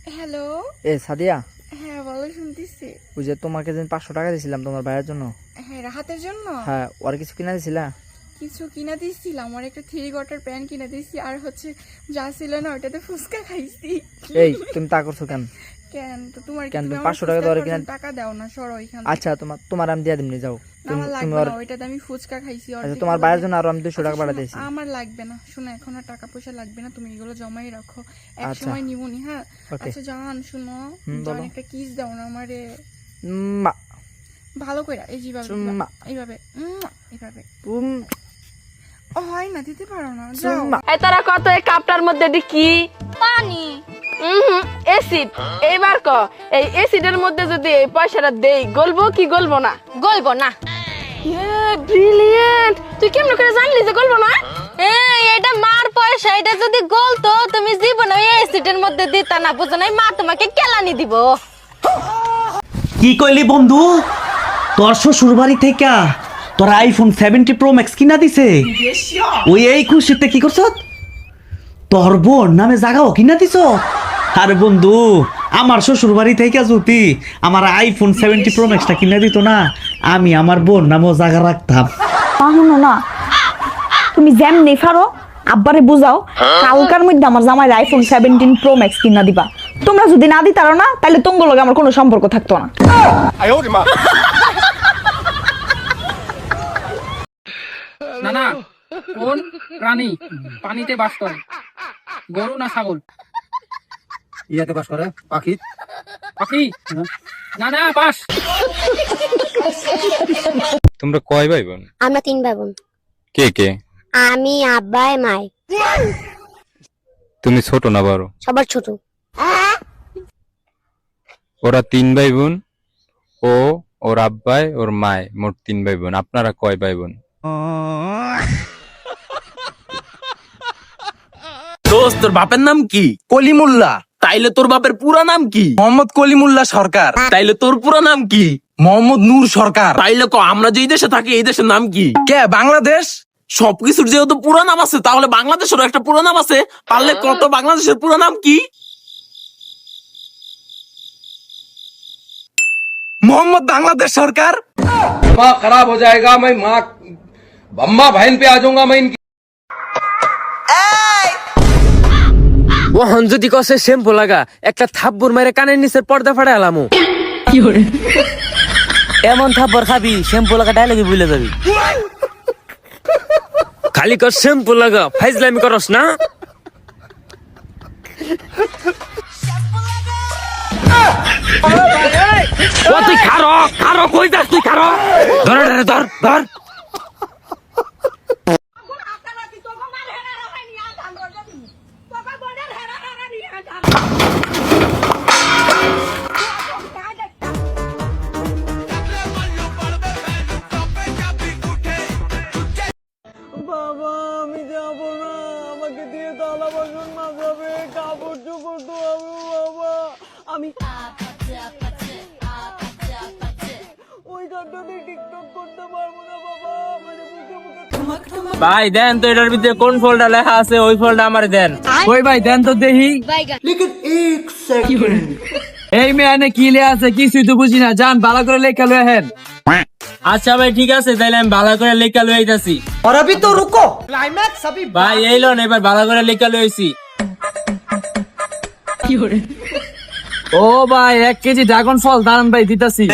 Hello. Sadia, হ্যাঁ বলো, শুনতেছি। ওই যে তোমাকে যে 500 টাকা দিয়েছিলাম তোমার ভাইয়ের জন্য। হ্যাঁ, রাহাতের জন্য। হ্যাঁ, ওর কিছু কিনা দিছিলা? কিছু কিনা দিয়েছিলাম, আমার একটা 3 কোয়ার্টার প্যান্ট কিনা দিয়েছি, আর হচ্ছে যা ছিল না ওটাতে ফুচকা খাইছি। এই তুমি তা করছো কেন? কেন তো তোমার কেন তুমি তুমি আমার 500 টাকা দেওয়ার কিনা? টাকা দাও না, সরো এখান আচ্ছা, তোমার আমি দিয়ে দিমনি, যাও। না, আমার লাগবে না, ওইটাতে আমি ফুচকা খাইছি। আচ্ছা, তোমার ভাইয়ের জন্য আরো আমি 200 টাকা পাঠা দিয়েছি। আমার লাগবে না, শোনো, এখন আর টাকা পয়সা লাগবে না, তুমি এগুলো জমাই রাখো, এক আচ্ছা। সময় নিবনি। হ্যাঁ ওকে। আচ্ছা জান, শুনো, জান একটা কিস দাও না আমারে, মা ভালো কইরা, এই যেভাবে চুম্মা। এইভাবে এইভাবে। উম, ও হয় না, দিতে পারো না, যাও। চুম্মা। এই তারা কত, এই কাপটার মধ্যে দি কি? পানি। এসিড। এইবার ক, এই এসিডের মধ্যে যদি এই পয়সাটা দেই, গলবো কি গলবো না? গলবো না। ব্রিলিয়েন্ট, তুই কেমন করে জানলি যে গলবো না? এটা মার পয়সা, এটা যদি গলতো তুমি জীবনে ওই অ্যাসিডের মধ্যে দিতা না, বুঝো না? মা তোমাকে কেলানি দিব। কি কইলি বন্ধু, তোর শ্বশুর বাড়ি থেকে তোর আইফোন 70 প্রো ম্যাক্স কিনা দিছে? ওই এই খুশিতে কি করছ? তোর বোন নামে জাগাও কিনা দিছ? আরে বন্ধু, আমার শ্বশুর বাড়ি থেকে যদি আমার আইফোন 70 প্রো ম্যাক্সটা কিনা দিত না, আমি আমার বোন নামেও জায়গা রাখতাম। পাহুনো না, তুমি যেমনি পারো আব্বারে বুঝাও, কালকার মধ্যে আমার জামাইয়ের আইফোন 17 প্রো ম্যাক্স কিনা দিবা। তোমরা যদি না দিতারো না, তাহলে তোমার লগে আমার কোনো সম্পর্ক থাকতো না। না না, কোন প্রাণী পানিতে বাস করে? গরু না ছাগল? ইয়াতে বাস করে পাখি। পাখি? না না, বাস। তোমরা কয় ভাই বোন? আমরা 3 ভাই বোন। কে কে? আমি, আব্বাই, মাই। তুমি ছোট না বড়? সবার ছোট। ওরা 3 ভাই বোন, ও ওর আব্বাই ওর মায়, মোট 3 ভাই বোন। আপনারা কয় ভাই বোন? দোস্ত, তোর বাপের নাম কি? কলিমুল্লাহ। তাইলে তোর বাপের পুরা নাম কি? মোহাম্মদ কলিমুল্লাহ সরকার। তাইলে তোর পুরা নাম কি? মোহাম্মদ নূর সরকার। তাইলে ক, আমরা যেই দেশে থাকি এই দেশের নাম কি? কে? বাংলাদেশ। সবকিছুর যেহেতু পুরা নাম আছে, তাহলে বাংলাদেশেরও একটা পুরা নাম আছে। পারলে কত, বাংলাদেশের পুরা নাম কি? মোহাম্মদ বাংলাদেশ সরকার। दिमाग खराब हो जाएगा, मैं माँ अम्मा बहन पे आ जाऊंगा मैं इनकी। ও হন যদি কসে শ্যাম্পু লাগা, একটা থাপ্পড় মেরে কানের নিচের পর্দা ফাড়ে আলামু। এমন থাপ্পড় খাবি শ্যাম্পু লাগা ডায়লগে ভুলে যাবি। খালি কর শ্যাম্পু লাগা, ফাইজলামি করস না? ও তুই খারো খারো, কই যাস তুই? খারো, ধর ধর ধর। বাবা, আমি যাবো না, আমাকে দিয়ে থালা বাসন মাজাবে, কাপড় চোপড় ধোয়াবো। বাবা, আমি ওই গানটাতে টিকটক করতে পারবো না। বাবা, মানে মুখে মুখে ভাই দেন তো, এটার ভিতরে কোন ফলটা লেখা আছে, ওই ফলটা আমারে দেন। ওই ভাই দেন তো দেখি। এই মেয়ে কি লেখা আছে কিছুই তো বুঝি না, যান ভালো করে লেখা লয়ে হেন। আচ্ছা ভাই, ঠিক আছে, তাইলে আমি ভালো করে লেখা লয়ে আইতাছি। और अभी तो रुको, क्लाइमैक्स अभी। ভাই এই লোন, এবার ভালো করে লেখা লয়ে আইছি। ও ভাই, 1 কেজি ড্রাগন ফল দাঁড়ান ভাই, দিতাছি।